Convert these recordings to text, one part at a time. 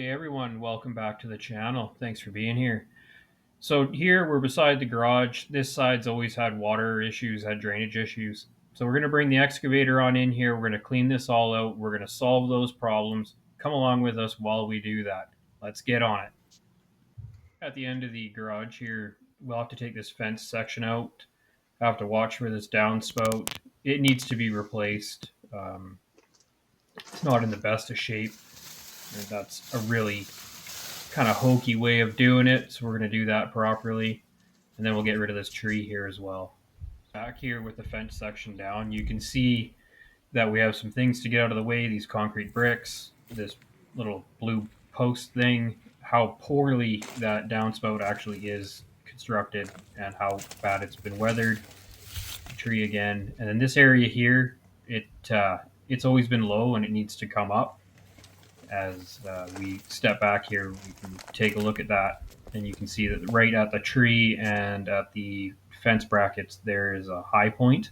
day everyone, welcome back to the channel. Thanks for being here. So here we're beside the garage. This side's always had water issues, had drainage issues. So we're going to bring the excavator on in here. We're going to clean this all out. We're going to solve those problems. Come along with us while we do that. Let's get on it. At the end of the garage here, we'll have to take this fence section out. I have to watch for this downspout. It needs to be replaced. It's not in the best of shape. And that's a really kind of hokey way of doing it, so we're going to do that properly, and then we'll get rid of this tree here as well. Back here with the fence section down, you can see that we have some things to get out of the way. These concrete bricks, this little blue post thing, how poorly that downspout actually is constructed and how bad it's been weathered. Tree again, and then this area here, it's always been low and it needs to come up. As we step back here, we can take a look at that, and you can see that right at the tree and at the fence brackets there is a high point.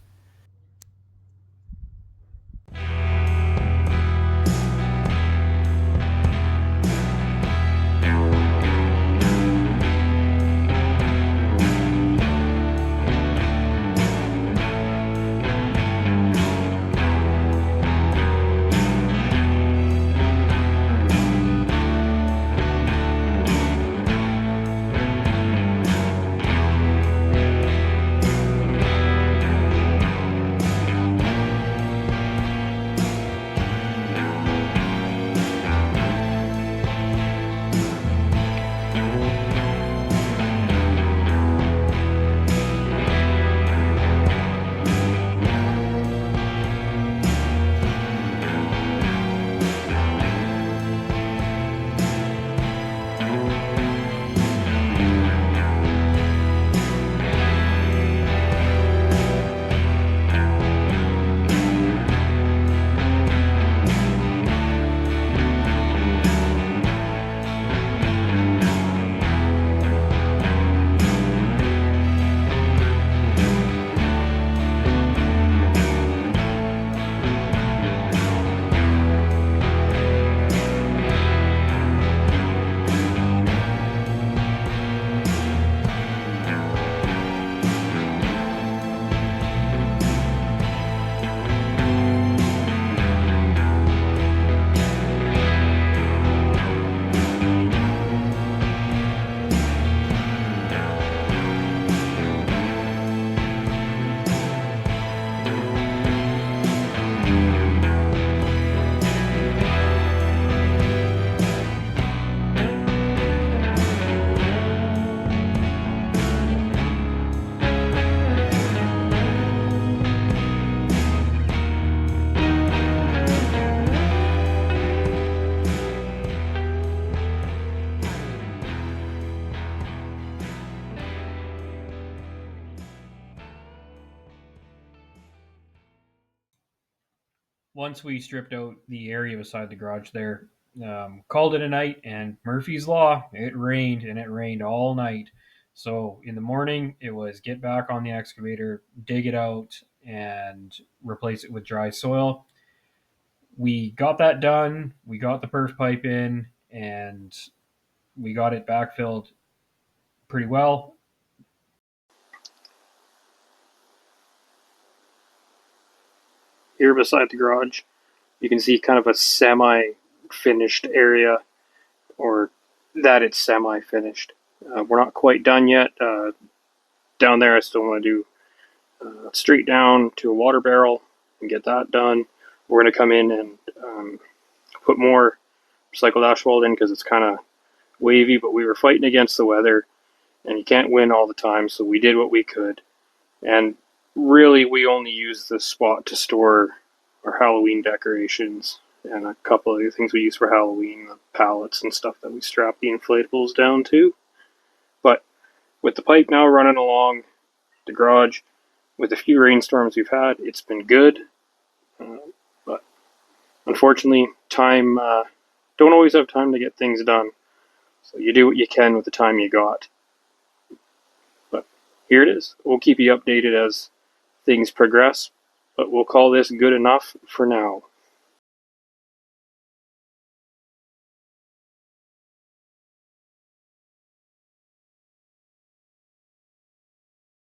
Once we stripped out the area beside the garage there, called it a night, and Murphy's Law, it rained, and it rained all night. So in the morning, it was get back on the excavator, dig it out, and replace it with dry soil. We got that done. We got the perf pipe in, and we got it backfilled pretty well. Here beside the garage, you can see kind of a semi-finished area, or that it's semi-finished. We're not quite done yet. Down there, I still want to do a street down to a water barrel and get that done. We're going to come in and put more recycled asphalt in because it's kind of wavy, but we were fighting against the weather, and you can't win all the time, so we did what we could. And really, we only use this spot to store our Halloween decorations and a couple of other things we use for Halloween, the pallets and stuff that we strap the inflatables down to. But with the pipe now running along the garage, with a few rainstorms we've had, it's been good. But unfortunately, don't always have time to get things done. So you do what you can with the time you got. But here it is. We'll keep you updated as things progress, but we'll call this good enough for now.